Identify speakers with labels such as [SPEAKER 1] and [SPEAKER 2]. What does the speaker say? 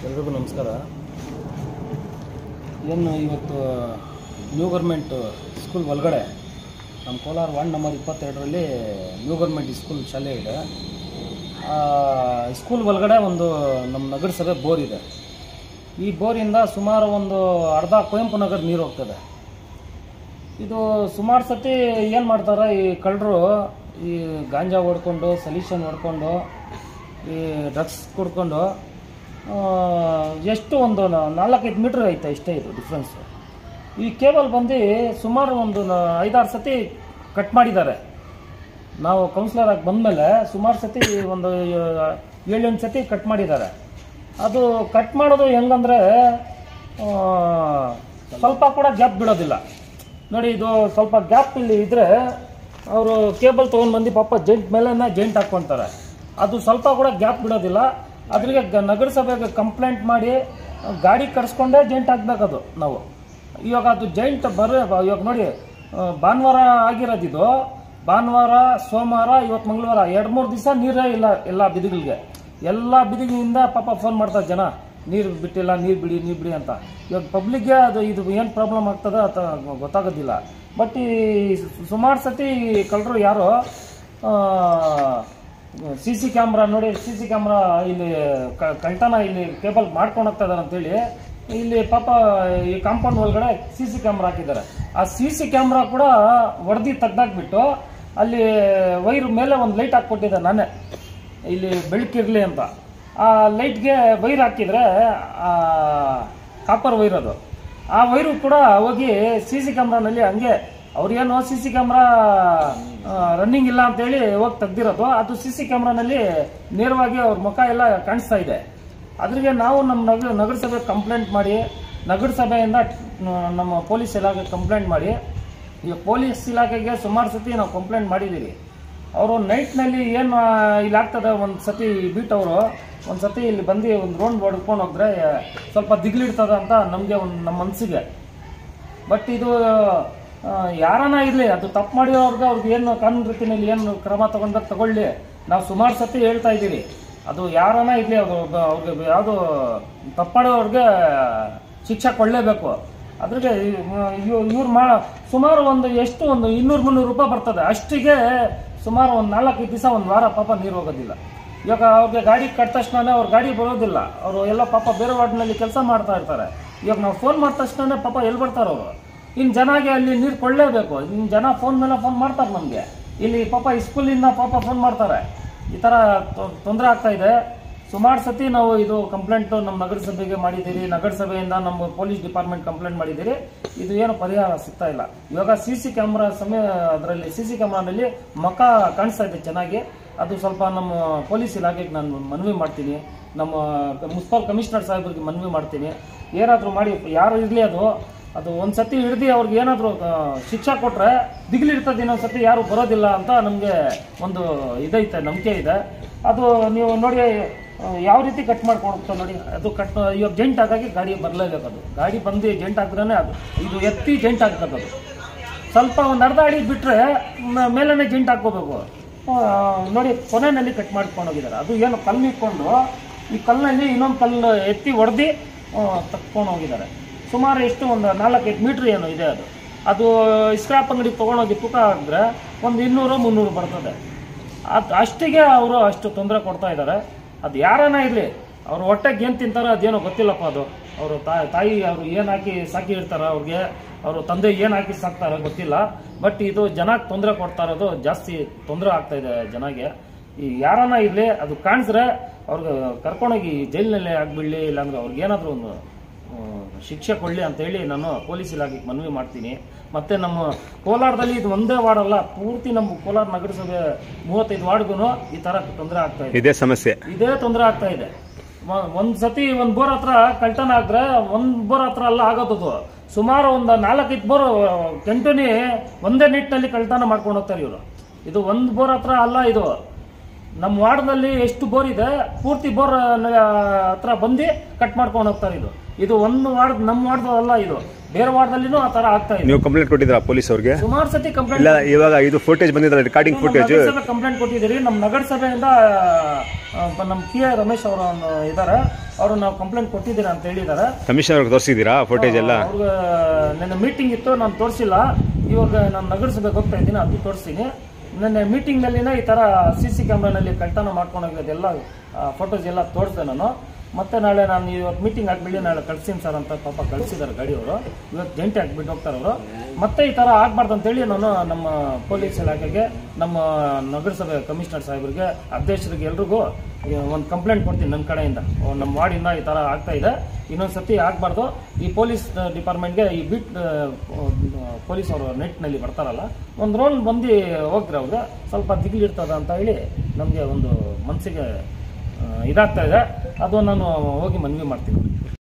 [SPEAKER 1] ಎಲ್ರಿಗೂ ನಮಸ್ಕಾರ. ಏನು ಇವತ್ತು ನ್ಯೂ ಗೌರ್ಮೆಂಟ್ ಸ್ಕೂಲ್ ಒಳಗಡೆ ನಮ್ಮ ಕೋಲಾರ ವಾರ್ಡ್ ನಂಬರ್ 22ರಲ್ಲಿ ನ್ಯೂ ಗೌರ್ಮೆಂಟ್ ಸ್ಕೂಲ್ ಶಾಲೆ ಇದೆ. ಸ್ಕೂಲ್ ಒಳಗಡೆ ಒಂದು ನಮ್ಮ ನಗರಸಭೆ ಬೋರ್ ಇದೆ. ಈ ಬೋರಿಂದ ಸುಮಾರು ಒಂದು ಅರ್ಧ ಕುವೆಂಪು ನಗರ ನೀರು ಹೋಗ್ತದೆ. ಇದು ಸುಮಾರು ಸತಿ ಏನು ಮಾಡ್ತಾರೆ, ಈ ಕಳ್ಳರು ಈ ಗಾಂಜಾ ಹೊಡ್ಕೊಂಡು, ಸಲ್ಯೂಷನ್ ಹೊಡ್ಕೊಂಡು, ಈ ಡ್ರಗ್ಸ್ ಕುಡ್ಕೊಂಡು ಎಷ್ಟು ಒಂದು 4-5 ಮೀಟ್ರ್ ಐತೆ, ಇಷ್ಟೇ ಇದು ಡಿಫ್ರೆನ್ಸ್. ಈ ಕೇಬಲ್ ಬಂದು ಸುಮಾರು ಒಂದು 5-6 ಸತಿ ಕಟ್ ಮಾಡಿದ್ದಾರೆ. ನಾವು ಕೌನ್ಸಿಲರ್ ಆಗಿ ಬಂದಮೇಲೆ ಸುಮಾರು ಸತಿ ಒಂದು 7-8 ಸತಿ ಕಟ್ ಮಾಡಿದ್ದಾರೆ. ಅದು ಕಟ್ ಮಾಡೋದು ಹೆಂಗಂದರೆ ಸ್ವಲ್ಪ ಕೂಡ ಗ್ಯಾಪ್ ಬಿಡೋದಿಲ್ಲ. ನೋಡಿ, ಇದು ಸ್ವಲ್ಪ ಗ್ಯಾಪ್ ಇಲ್ಲಿ ಇದ್ದರೆ ಅವರು ಕೇಬಲ್ ತೊಗೊಂಡು ಬಂದು ಪಾಪ ಜೈಂಟ್ ಮೇಲೆ ಜೈಂಟ್ ಹಾಕ್ಕೊಳ್ತಾರೆ. ಅದು ಸ್ವಲ್ಪ ಕೂಡ ಗ್ಯಾಪ್ ಬಿಡೋದಿಲ್ಲ. ಅದ್ರಿಗೆ ನಗರಸಭೆಗೆ ಕಂಪ್ಲೇಂಟ್ ಮಾಡಿ ಗಾಡಿ ಕರ್ಸ್ಕೊಂಡೇ ಜೈಂಟ್ ಹಾಕ್ಬೇಕದು ನಾವು. ಇವಾಗ ಅದು ಜೈಂಟ್ ಇವಾಗ ನೋಡಿ, ಭಾನುವಾರ ಆಗಿರೋದಿದು. ಭಾನುವಾರ, ಸೋಮವಾರ, ಇವತ್ತು ಮಂಗಳವಾರ 2-3 ದಿವಸ ನೀರೇ ಇಲ್ಲ ಎಲ್ಲ ಬಿದಿಗಳಿಗೆ. ಎಲ್ಲ ಬಿದಿಗಿನಿಂದ ಪಾಪ ಫೋನ್ ಮಾಡ್ತಾರೆ ಜನ, ನೀರು ಬಿಟ್ಟಿಲ್ಲ, ನೀರು ಬಿಡಿ ಅಂತ. ಇವಾಗ ಪಬ್ಲಿಕ್ಗೆ ಅದು ಇದು ಏನು ಪ್ರಾಬ್ಲಮ್ ಆಗ್ತದೆ ಅಥವಾ ಗೊತ್ತಾಗೋದಿಲ್ಲ. ಬಟ್ ಈ ಸುಮಾರು ಸತಿ ಕಳ್ಳರು ಯಾರೋ CC ಕ್ಯಾಮ್ರಾ ನೋಡಿ, CC ಕ್ಯಾಮ್ರಾ ಇಲ್ಲಿ ಕಳ್ತನ ಇಲ್ಲಿ ಕೇಬಲ್ ಮಾಡ್ಕೊಂಡು ಹೋಗ್ತಾ ಇದ್ದಾರೆ ಅಂತೇಳಿ ಇಲ್ಲಿ ಪಾಪ ಈ ಕಾಂಪೌಂಡ್ ಒಳಗಡೆ CC ಕ್ಯಾಮ್ರಾ ಹಾಕಿದ್ದಾರೆ. ಆ CC ಕ್ಯಾಮ್ರಾ ಕೂಡ ಹೊಡೆದು ತೆಗ್ದಾಕ್ಬಿಟ್ಟು ಅಲ್ಲಿ ವೈರ್ ಮೇಲೆ ಒಂದು ಲೈಟ್ ಹಾಕ್ಕೊಟ್ಟಿದ್ದೆ ನಾನೇ, ಇಲ್ಲಿ ಬೆಳಕಿರಲಿ ಅಂತ. ಆ ಲೈಟ್ಗೆ ವೈರ್ ಹಾಕಿದರೆ ಕಾಪರ್ ವೈರ್ ಅದು. ಆ ವೈರು ಕೂಡ ಹೋಗಿ CC ಕ್ಯಾಮ್ರಾನಲ್ಲಿ ಹಂಗೆ ಅವ್ರೇನು CC ಕ್ಯಾಮ್ರಾ ರನ್ನಿಂಗ್ ಇಲ್ಲ ಅಂತೇಳಿ ಹೋಗಿ ತೆಗ್ದಿರೋದು. ಅದು CC ಕ್ಯಾಮ್ರಾನಲ್ಲಿ ನೇರವಾಗಿ ಅವ್ರ ಮುಖ ಎಲ್ಲ ಕಾಣಿಸ್ತಾ ಇದೆ. ಅದ್ರಿಗೆ ನಾವು ನಮ್ಮ ನಗರಸಭೆ ಕಂಪ್ಲೇಂಟ್ ಮಾಡಿ, ನಗರಸಭೆಯಿಂದ ನಮ್ಮ ಪೊಲೀಸ್ ಇಲಾಖೆಗೆ ಕಂಪ್ಲೇಂಟ್ ಮಾಡಿ, ಈಗ ಪೊಲೀಸ್ ಇಲಾಖೆಗೆ ಸುಮಾರು ಸತಿ ನಾವು ಕಂಪ್ಲೇಂಟ್ ಮಾಡಿದ್ದೀವಿ. ಅವರು ನೈಟ್ನಲ್ಲಿ ಏನು ಇಲ್ಲಿ ಆಗ್ತದೆ, ಒಂದು ಸತಿ ಬೀಟವರು ಒಂದು ಸತಿ ಇಲ್ಲಿ ಬಂದು ಒಂದು ರೌಂಡ್ ಹೊಡ್ಕೊಂಡು ಹೋದ್ರೆ ಸ್ವಲ್ಪ ದಿಗ್ಲಿಡ್ತದೆ ಅಂತ ನಮಗೆ ನಮ್ಮ ಮನಸ್ಸಿಗೆ. ಬಟ್ ಇದು ಯಾರನ ಇರಲಿ, ಅದು ತಪ್ಪು ಮಾಡಿರೋರ್ಗೆ ಅವ್ರಿಗೆ ಏನು ಕಾನೂನು ರೀತಿಯಲ್ಲಿ ಏನು ಕ್ರಮ ತಗೊಂಡಾಗ ತಗೊಳ್ಳಿ. ನಾವು ಸುಮಾರು ಸತಿ ಹೇಳ್ತಾ ಇದ್ದೀವಿ, ಅದು ಯಾರನ ಇರಲಿ, ಅವ್ರಿಗೆ ಯಾವುದು ತಪ್ಪು ಮಾಡೋರ್ಗೆ ಶಿಕ್ಷೆ ಕೊಡಲೇಬೇಕು. ಅದ್ರಿಗೆ ಇವ್ರು ಸುಮಾರು ಒಂದು ಎಷ್ಟು ಒಂದು 200-300 ರೂಪಾಯಿ ಬರ್ತದೆ. ಅಷ್ಟಿಗೆ ಸುಮಾರು ಒಂದು 4-5 ದಿವಸ, ಒಂದು ವಾರ ಪಾಪ ನೀರು ಹೋಗೋದಿಲ್ಲ. ಇವಾಗ ಅವ್ರಿಗೆ ಗಾಡಿ ಕಟ್ಟ ತಕ್ಷಣ ಅವ್ರ ಗಾಡಿ ಬರೋದಿಲ್ಲ. ಅವರು ಎಲ್ಲ ಪಾಪ ಬೇರೆ ವಾರ್ಡ್ನಲ್ಲಿ ಕೆಲಸ ಮಾಡ್ತಾ ಇರ್ತಾರೆ. ಇವಾಗ ನಾವು ಫೋನ್ ಮಾಡಿದ ತಕ್ಷಣ ಪಾಪ ಎಲ್ಲಿ ಬರ್ತಾರೆ ಅವರು. ಇನ್ನು ಜನಗೆ ಅಲ್ಲಿ ನೀರು ಕೊಳ್ಳೇಬೇಕು. ಇನ್ನು ಜನ ಫೋನ್ ಮೇಲೆ ಫೋನ್ ಮಾಡ್ತಾರೆ ನಮಗೆ. ಇಲ್ಲಿ ಪಾಪ ಸ್ಕೂಲಿಂದ ಪಾಪ ಫೋನ್ ಮಾಡ್ತಾರೆ. ಈ ಥರ ತೊಂದರೆ ಆಗ್ತಾ ಇದೆ. ಸುಮಾರು ಸತಿ ನಾವು ಇದು ಕಂಪ್ಲೇಂಟ್ ನಮ್ಮ ನಗರಸಭೆಗೆ ಮಾಡಿದ್ದೀರಿ, ನಗರಸಭೆಯಿಂದ ನಮ್ಮ ಪೊಲೀಸ್ ಡಿಪಾರ್ಟ್ಮೆಂಟ್ ಕಂಪ್ಲೇಂಟ್ ಮಾಡಿದ್ದೀರಿ. ಇದು ಏನು ಪರಿಹಾರ ಸಿಗ್ತಾ ಇಲ್ಲ. ಇವಾಗ CC ಕ್ಯಾಮ್ರಾ ಅದರಲ್ಲಿ CC ಕ್ಯಾಮ್ರಾನಲ್ಲಿ ಮುಖ ಕಾಣಿಸ್ತಾ ಇದೆ ಚೆನ್ನಾಗಿ. ಅದು ಸ್ವಲ್ಪ ನಮ್ಮ ಪೊಲೀಸ್ ಇಲಾಖೆಗೆ ನಾನು ಮನವಿ ಮಾಡ್ತೀನಿ, ನಮ್ಮ ಮುನ್ಸಿಪಲ್ ಕಮಿಷನರ್ ಸಾಹೇಬ್ರಿಗೆ ಮನವಿ ಮಾಡ್ತೀನಿ. ಏನಾದರೂ ಮಾಡಿ, ಯಾರು ಇರಲಿ ಅದು ಒಂದು ಸತಿ ಹಿಡ್ದು ಅವ್ರಿಗೆ ಏನಾದರೂ ಶಿಕ್ಷೆ ಕೊಟ್ಟರೆ ದಿಗ್ಲಿರ್ತದೆ, ಇನ್ನೊಂದು ಸತಿ ಯಾರು ಬರೋದಿಲ್ಲ ಅಂತ ನಮಗೆ ಒಂದು ಇದೈತೆ, ನಂಬಿಕೆ ಇದೆ. ಅದು ನೀವು ನೋಡಿ ಯಾವ ರೀತಿ ಕಟ್ ಮಾಡ್ಕೊಂಡು ಹೋಗ್ತಾರೆ ನೋಡಿ. ಅದು ಇವಾಗ ಜೈಂಟ್ ಹಾಕಿ ಗಾಡಿ ಬರಲೇಬೇಕು. ಅದು ಗಾಡಿ ಬಂದು ಜೈಂಟ್ ಹಾಕಿದ್ರೆ ಅದು ಇದು ಎತ್ತಿ ಜೈಂಟ್ ಹಾಕ್ತದೆ. ಅದು ಸ್ವಲ್ಪ ಒಂದು ಅರ್ಧ ಅಡಿ ಬಿಟ್ಟರೆ ಮೇಲೇ ಜೈಂಟ್ ಹಾಕ್ಕೋಬೇಕು. ನೋಡಿ, ಕೊನೆಯಲ್ಲಿ ಕಟ್ ಮಾಡ್ಕೊಂಡು ಹೋಗಿದ್ದಾರೆ. ಅದು ಏನು ಕಲ್ಲು ಇಟ್ಕೊಂಡು ಈ ಕಲ್ಲಿನಲ್ಲಿ ಇನ್ನೊಂದು ಕಲ್ಲು ಎತ್ತಿ ಹೊಡೆದು ತಕ್ಕೊಂಡು ಹೋಗಿದ್ದಾರೆ. ಸುಮಾರು ಎಷ್ಟು ಒಂದು 4-5 ಮೀಟ್ರ್ ಏನು ಇದೆ. ಅದು ಸ್ಕ್ರಾಪ್ ಅಂಗಡಿಗೆ ತೊಗೊಂಡೋಗಿ ತೂಕ ಹಾಕಿದ್ರೆ ಒಂದು 200-300 ಬರ್ತದೆ. ಅಷ್ಟಿಗೆ ಅವರು ಅಷ್ಟು ತೊಂದರೆ ಕೊಡ್ತಾ ಇದ್ದಾರೆ. ಅದು ಯಾರನ್ನ ಇರಲಿ, ಅವ್ರ ಹೊಟ್ಟೆಗೆ ಏನು ತಿಂತಾರೋ ಅದೇನೋ ಗೊತ್ತಿಲ್ಲಪ್ಪ. ಅದು ಅವರು ತಾಯಿ ಅವರು ಏನು ಹಾಕಿ ಸಾಕಿ ಇರ್ತಾರೆ, ಅವ್ರಿಗೆ ಅವರು ತಂದೆ ಏನು ಹಾಕಿ ಸಾಕ್ತಾರೆ ಗೊತ್ತಿಲ್ಲ. ಬಟ್ ಇದು ಜನಕ್ಕೆ ತೊಂದರೆ ಕೊಡ್ತಾ ಇರೋದು ಜಾಸ್ತಿ ತೊಂದರೆ ಆಗ್ತಾ ಇದೆ ಜನಗೆ. ಈ ಯಾರನ್ನ ಇರಲಿ, ಅದು ಕಾಣಿಸ್ರೆ ಅವ್ರಿಗೆ ಕರ್ಕೊಂಡೋಗಿ ಜೈಲಿನಲ್ಲೇ ಆಗಿಬಿಡಲಿ, ಇಲ್ಲಾಂದ್ರೆ ಅವ್ರಿಗೆ ಏನಾದರೂ ಒಂದು ಶಿಕ್ಷೆ ಕೊಡಲಿ ಅಂತೇಳಿ ನಾನು ಪೊಲೀಸ್ ಇಲಾಖೆಗೆ ಮನವಿ ಮಾಡ್ತೀನಿ. ಮತ್ತು ನಮ್ಮ ಕೋಲಾರದಲ್ಲಿ ಇದು ಒಂದೇ ವಾರ್ಡ್ ಅಲ್ಲ, ಪೂರ್ತಿ ನಮ್ಮ ಕೋಲಾರ ನಗರಸಭೆ 35 ವಾರ್ಡ್ಗೂ ಈ ಥರ ತೊಂದರೆ ಆಗ್ತಾ ಇದೆ. ಇದೇ ತೊಂದರೆ ಆಗ್ತಾ ಇದೆ. ಒಂದು ಸತಿ ಒಂದು ಬೋರ್ ಹತ್ರ ಕಳ್ತನ ಆದ್ರೆ ಒಂದು ಬೋರ್ ಹತ್ರ ಅಲ್ಲ ಆಗೋದು, ಸುಮಾರು ಒಂದು 4-5 ಬೋರ್ ಕಂಟಿನ್ಯೂ ಒಂದೇ ನಿಟ್ಟಿನಲ್ಲಿ ಕಳ್ತನ ಮಾಡ್ಕೊಂಡು ಹೋಗ್ತಾರೆ ಇವರು. ಇದು ಒಂದು ಬೋರ್ ಹತ್ರ ಅಲ್ಲ, ಇದು ನಮ್ಮ ವಾರ್ಡ್ನಲ್ಲಿ ಎಷ್ಟು ಬೋರ್ ಇದೆ ಪೂರ್ತಿ ಬೋರ್ ಹತ್ರ ಬಂದು ಕಟ್ ಮಾಡ್ಕೊಂಡು ಹೋಗ್ತಾರೆ. ಇದು ಒಂದು ವಾರ್ಡ್, ನಮ್ಮ ವಾರ್ಡ್ ಅಲ್ಲ, ಇದು ಬೇರೆ ವಾರ್ಡ್ನಲ್ಲಿನೂ ಆ ತರ ಆಗ್ತಾ ಇದೆ.
[SPEAKER 2] ನೀವು ಕಂಪ್ಲೇಂಟ್ ಕೊಟ್ಟಿದ್ರಾ ಪೊಲೀಸ್ ಅವ್ರಿಗೆ?
[SPEAKER 1] ಸುಮಾರು ಸತಿ ಕಂಪ್ಲೇಂಟ್
[SPEAKER 2] ಇಲ್ಲ, ಇವಾಗ ಇದು ಫುಟೇಜ್ ಬಂದಿದೆ, ರೆಕಾರ್ಡಿಂಗ್ ಫುಟೇಜ್
[SPEAKER 1] ಕಂಪ್ಲೇಂಟ್ ಕೊಟ್ಟಿದ್ದೀರಿ. ನಮ್ಮ ನಗರಸಭೆಯಿಂದ ನಮ್ಮ PA ರಮೇಶ್ ಅವರು ಇದ್ದಾರೆ, ಅವರು ನಾವು ಕಂಪ್ಲೇಂಟ್ ಕೊಟ್ಟಿದ್ದೀರಾ ಅಂತ ಹೇಳಿದ್ದಾರೆ.
[SPEAKER 2] ಕಮಿಷನರ್ ಅವ್ರಿಗೆ ತೋರಿಸಿದ್ದೀರಾ ಫುಟೇಜ್ ಎಲ್ಲ?
[SPEAKER 1] ಅವ್ರಿಗೆ ನನ್ನ ಮೀಟಿಂಗ್ ಇತ್ತು, ನಾನು ತೋರಿಸಿಲ್ಲ. ಇವಾಗ ನಾನು ನಗರಸಭೆಗೆ ಹೋಗ್ತಾ ಇದ್ದೀನಿ, ಅದು ತೋರಿಸ್ತೀನಿ. ನನ್ನ ಮೀಟಿಂಗ್ ನಲ್ಲಿನ ಈ ತರ CC ಕ್ಯಾಮ್ರಾನಲ್ಲಿ ಕಳ್ತನ ಮಾಡ್ಕೊಂಡು ಹೋಗೋದೆಲ್ಲ ಫೋಟೋಸ್ ಎಲ್ಲ ತೋರಿಸಿದೆ ನಾನು. ಮತ್ತೆ ನಾಳೆ ನಾನು ಇವತ್ತು ಮೀಟಿಂಗ್ ಹಾಕ್ಬಿಟ್ಟು ನಾಳೆ ಕಳ್ಸಿನಿ ಸರ್ ಅಂತ ಪಾಪ ಕಳಿಸಿದ್ದಾರೆ ಗಾಡಿಯವರು. ಇವತ್ತು ಜಂಟಿ ಹಾಕ್ಬಿಟ್ಟು ಹೋಗ್ತಾರೆ ಅವರು. ಮತ್ತೆ ಈ ತರ ಆಗ್ಬಾರ್ದು ಅಂತೇಳಿ ನಾನು ನಮ್ಮ ಪೊಲೀಸ್ ಇಲಾಖೆಗೆ, ನಮ್ಮ ನಗರಸಭೆ ಕಮಿಷನರ್ ಸಾಹೇಬರಿಗೆ, ಅಧ್ಯಕ್ಷರಿಗೆ ಎಲ್ರಿಗೂ ಒಂದು ಕಂಪ್ಲೇಂಟ್ ಕೊಡ್ತೀನಿ ನನ್ನ ಕಡೆಯಿಂದ. ನಮ್ಮ ವಾರ್ಡಿಂದ ಈ ತರ ಆಗ್ತಾ ಇದೆ, ಇನ್ನೊಂದ್ಸತಿ ಆಗ್ಬಾರ್ದು. ಈ ಪೊಲೀಸ್ ಡಿಪಾರ್ಟ್ಮೆಂಟ್ಗೆ ಈ ಬಿಟ್ ಪೊಲೀಸ್ ಅವರು ನೆಟ್ನಲ್ಲಿ ಬರ್ತಾರಲ್ಲ, ಒಂದು ರೋಲ್ ಬಂದು ಹೋಗ್ತಾರೆ, ಅವ್ರಿಗೆ ಸ್ವಲ್ಪ ದಿಗಿಲಿರ್ತದ ಅಂತ ಹೇಳಿ ನಮಗೆ ಒಂದು ಮನಸ್ಸಿಗೆ ಇದಾಗ್ತಾ ಇದೆ. ಅದು ನಾನು ಹೋಗಿ ಮನವಿ ಮಾಡ್ತೀನಿ.